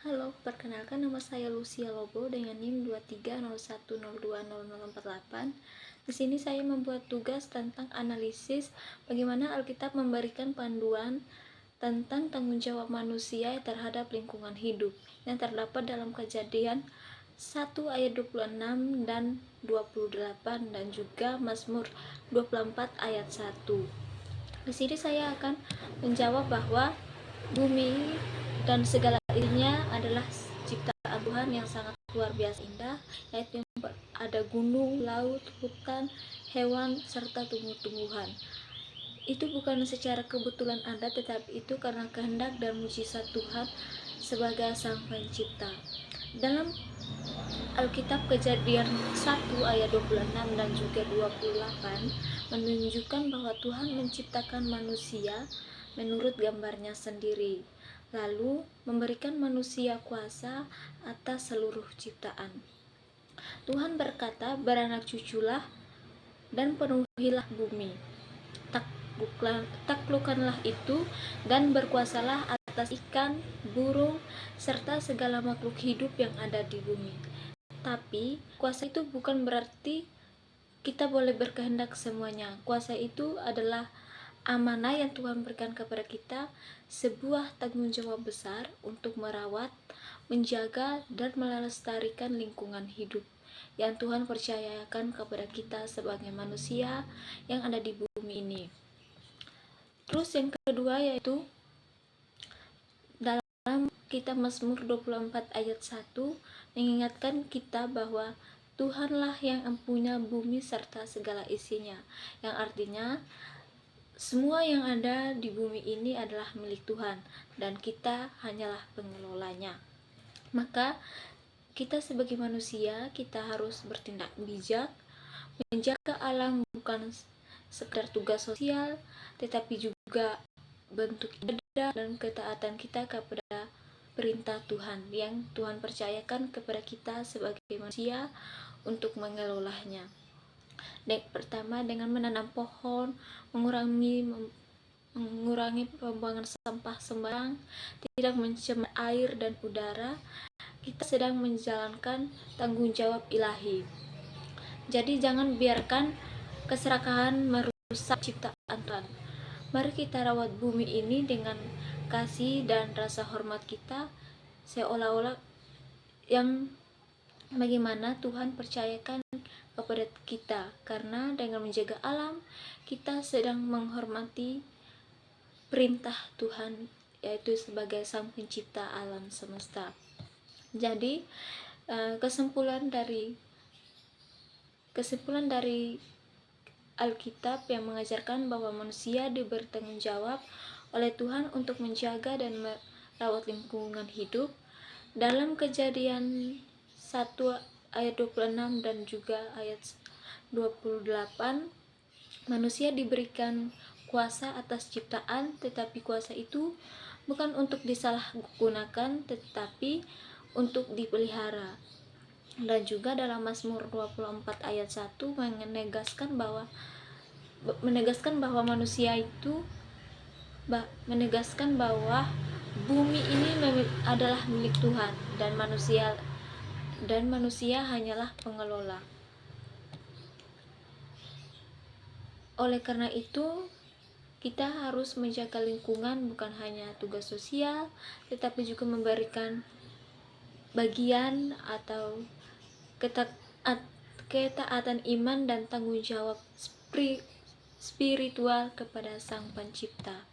Halo, perkenalkan nama saya Lucia Lobo dengan NIM 2301020048. Di sini saya membuat tugas tentang analisis bagaimana Alkitab memberikan panduan tentang tanggung jawab manusia terhadap lingkungan hidup yang terdapat dalam Kejadian 1 ayat 26 dan 28 dan juga Mazmur 24 ayat 1. Di sini saya akan menjawab bahwa bumi dan segala isinya adalah ciptaan Tuhan yang sangat luar biasa indah, yaitu ada gunung, laut, hutan, hewan, serta tumbuh-tumbuhan. Itu bukan secara kebetulan ada, tetapi itu karena kehendak dan mujizat Tuhan sebagai Sang Pencipta. Dalam Alkitab Kejadian 1 ayat 26 dan juga 28 menunjukkan bahwa Tuhan menciptakan manusia menurut gambarnya sendiri, lalu memberikan manusia kuasa atas seluruh ciptaan. Tuhan berkata, "Beranak cuculah dan penuhilah bumi. Taklukkanlah itu dan berkuasalah atas ikan, burung, serta segala makhluk hidup yang ada di bumi." Tapi kuasa itu bukan berarti kita boleh berkehendak semuanya. Kuasa itu adalah amanah yang Tuhan berikan kepada kita, sebuah tanggung jawab besar untuk merawat, menjaga, dan melestarikan lingkungan hidup yang Tuhan percayakan kepada kita sebagai manusia yang ada di bumi ini. Terus yang kedua yaitu dalam kitab Mazmur 24 ayat 1 mengingatkan kita bahwa Tuhanlah yang empunya bumi serta segala isinya, yang artinya semua yang ada di bumi ini adalah milik Tuhan dan kita hanyalah pengelolanya. Maka kita sebagai manusia, kita harus bertindak bijak, menjaga alam bukan sekedar tugas sosial, tetapi juga bentuk ibadah dan ketaatan kita kepada perintah Tuhan yang Tuhan percayakan kepada kita sebagai manusia untuk mengelolanya. Pertama, dengan menanam pohon, mengurangi pembuangan sampah sembarang, tidak mencemar air dan udara, kita sedang menjalankan tanggung jawab ilahi. Jadi jangan biarkan keserakahan merusak ciptaan Tuhan. Mari kita rawat bumi ini dengan kasih dan rasa hormat kita, seolah-olah yang bagaimana Tuhan percayakan kepada kita, karena dengan menjaga alam kita sedang menghormati perintah Tuhan, yaitu sebagai Sang Pencipta alam semesta. Jadi kesimpulan dari Alkitab yang mengajarkan bahwa manusia diberi tanggung jawab oleh Tuhan untuk menjaga dan merawat lingkungan hidup. Dalam Kejadian 1 ayat 26 dan juga ayat 28, manusia diberikan kuasa atas ciptaan, tetapi kuasa itu bukan untuk disalahgunakan, tetapi untuk dipelihara. Dan juga dalam Mazmur 24 ayat 1 menegaskan bahwa bumi ini adalah milik Tuhan dan manusia hanyalah pengelola. Oleh karena itu, kita harus menjaga lingkungan bukan hanya tugas sosial, tetapi juga memberikan bagian atau ketaatan iman dan tanggung jawab spiritual kepada Sang Pencipta.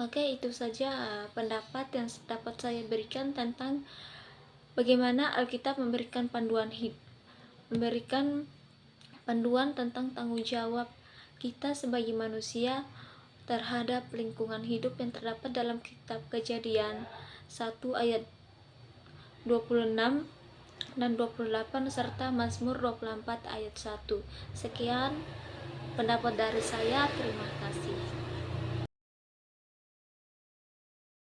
Oke, itu saja pendapat yang dapat saya berikan tentang bagaimana Alkitab memberikan panduan tentang tanggung jawab kita sebagai manusia terhadap lingkungan hidup yang terdapat dalam kitab Kejadian 1 ayat 26 dan 28 serta Mazmur 24 ayat 1. Sekian pendapat dari saya, terima kasih.